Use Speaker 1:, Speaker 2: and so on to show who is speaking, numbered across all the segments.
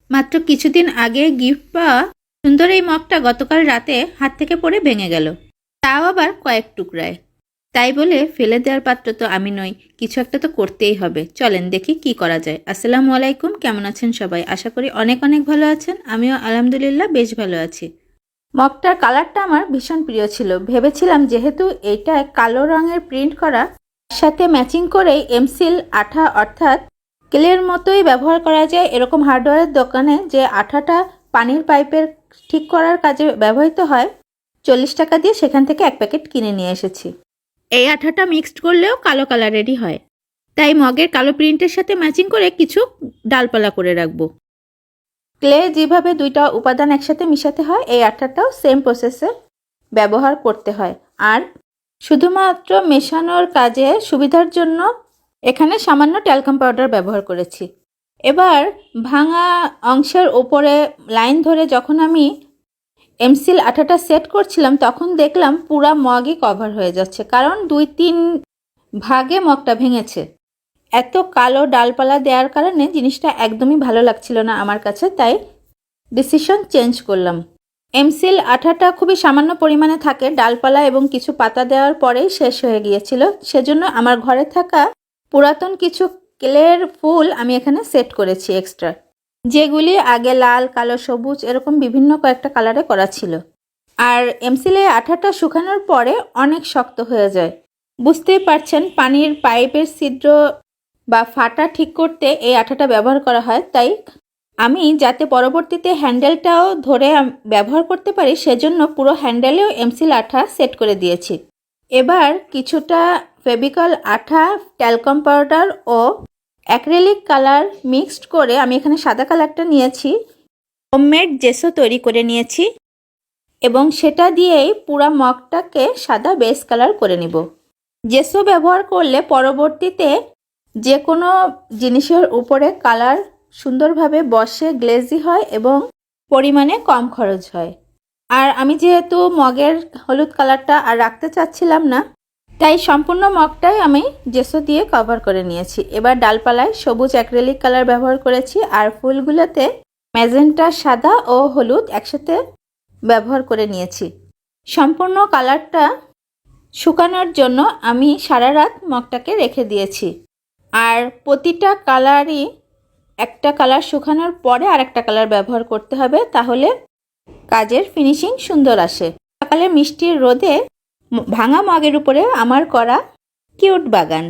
Speaker 1: মাত্র কিছুদিন আগে গিফট পাওয়া সুন্দর এই মগটা গতকাল রাতে হাত থেকে পড়ে ভেঙে গেল, তাও আবার কয়েক টুকরায়। তাই বলে ফেলে দেওয়ার পাত্র তো আমি নই, কিছু একটা তো করতেই হবে। চলেন দেখি কি করা যায়। আসসালামু আলাইকুম, কেমন আছেন সবাই? আশা করি অনেক অনেক ভালো আছেন। আমিও আলহামদুলিল্লাহ বেশ ভালো আছি। মগটার কালারটা আমার ভীষণ প্রিয় ছিল। ভেবেছিলাম যেহেতু এইটা কালো রঙের প্রিন্ট করা, সাথে ম্যাচিং করেই এমসিল আঠা অর্থাৎ ক্লের মতোই ব্যবহার করা যায় এরকম হার্ডওয়্যারের দোকানে যে আঠাটা পানির পাইপের ঠিক করার কাজে ব্যবহৃত হয়, 40 টাকা দিয়ে সেখান থেকে এক প্যাকেট কিনে নিয়ে এসেছি। এই আঠাটা মিক্সড করলেও কালো কালারেরই হয়, তাই মগের কালো প্রিন্টের সাথে ম্যাচিং করে কিছু ডালপালা করে রাখবো। ক্লে যেভাবে দুইটা উপাদান একসাথে মিশাতে হয়, এই আঠাটাও সেম প্রসেসে ব্যবহার করতে হয়। আর শুধুমাত্র মেশানোর কাজে সুবিধার জন্য এখানে সামান্য ট্যালকাম পাউডার ব্যবহার করেছি। এবার ভাঙা অংশের ওপরে লাইন ধরে যখন আমি এমসিল আঠাটা সেট করছিলাম, তখন দেখলাম পুরা মগই কভার হয়ে যাচ্ছে, কারণ 2-3 ভাগে মগটা ভেঙেছে। এত কালো ডালপালা দেওয়ার কারণে জিনিসটা একদমই ভালো লাগছিল না আমার কাছে, তাই ডিসিশন চেঞ্জ করলাম। এমসিল আঠাটা খুবই সামান্য পরিমাণে থাকে, ডালপালা এবং কিছু পাতা দেওয়ার পরেই শেষ হয়ে গিয়েছিল। সেজন্য আমার ঘরে থাকা পুরাতন কিছু ক্লের ফুল আমি এখানে সেট করেছি এক্সট্রা, যেগুলি আগে লাল, কালো, সবুজ এরকম বিভিন্ন কয়েকটা কালারে করা ছিল। আর এমসিলের আঠাটা শুকানোর পরে অনেক শক্ত হয়ে যায়। বুঝতেই পারছেন, পানির পাইপের ছিদ্র বা ফাটা ঠিক করতে এই আঠাটা ব্যবহার করা হয়। তাই আমি যাতে পরবর্তীতে হ্যান্ডেলটাও ধরে ব্যবহার করতে পারি, সেজন্য পুরো হ্যান্ডেলেও এমসিল আঠা সেট করে দিয়েছি। এবার কিছুটা ফেভিকল আঠা, ট্যালকাম পাউডার ও অ্যাক্রিলিক কালার মিক্সড করে আমি এখানে সাদা কালারটা নিয়েছি, হোমমেড জেসো তৈরি করে নিয়েছি এবং সেটা দিয়েই পুরা মগটাকে সাদা বেস কালার করে নিব। জেসো ব্যবহার করলে পরবর্তীতে যে কোনো জিনিসের উপরে কালার সুন্দরভাবে বসে, গ্লেজি হয় এবং পরিমাণে কম খরচ হয়। আর আমি যেহেতু মগের হলুদ কালারটা আর রাখতে চাচ্ছিলাম না, তাই সম্পূর্ণ মগটাই আমি জেসো দিয়ে কভার করে নিয়েছি। এবার ডালপালায় সবুজ অ্যাক্রিলিক কালার ব্যবহার করেছি, আর ফুলগুলোতে ম্যাজেন্টা, সাদা ও হলুদ একসাথে ব্যবহার করে নিয়েছি। সম্পূর্ণ কালারটা শুকানোর জন্য আমি সারা রাত মগটাকে রেখে দিয়েছি। আর প্রতিটা কালারই একটা কালার শুকানোর পরে আর একটা কালার ব্যবহার করতে হবে, তাহলে কাজের ফিনিশিং সুন্দর আসে। সকালে মিষ্টির রোদে ভাঙা মগের উপরে আমার করা কিউট বাগান।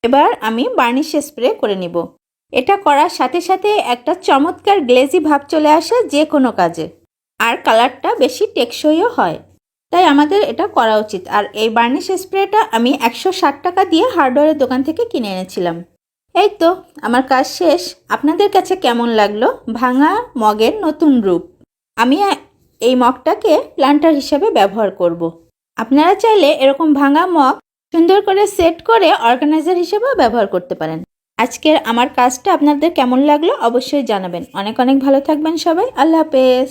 Speaker 1: এবার আমি বার্নিশ স্প্রে করে নিব। এটা করার সাথে সাথে একটা চমৎকার গ্লেজি ভাব চলে আসে যে কোনো কাজে, আর কালারটা বেশি টেকসইও হয়, তাই আমাদের এটা করা উচিত। আর এই বার্নিশ স্প্রেটা আমি 160 টাকা দিয়ে হার্ডওয়্যারের দোকান থেকে কিনে এনেছিলাম। এই তো আমার কাজ শেষ। আপনাদের কাছে কেমন লাগলো ভাঙা মগের নতুন রূপ? আমি এই মগটাকে প্ল্যান্টার হিসেবে ব্যবহার করব। আপনারা চাইলে এরকম ভাঙা মগ সুন্দর করে সেট করে অর্গানাইজার হিসেবেও ব্যবহার করতে পারেন। আজকের আমার কাজটা আপনাদের কেমন লাগলো অবশ্যই জানাবেন। অনেক অনেক ভালো থাকবেন সবাই। আল্লাহ হাফেজ।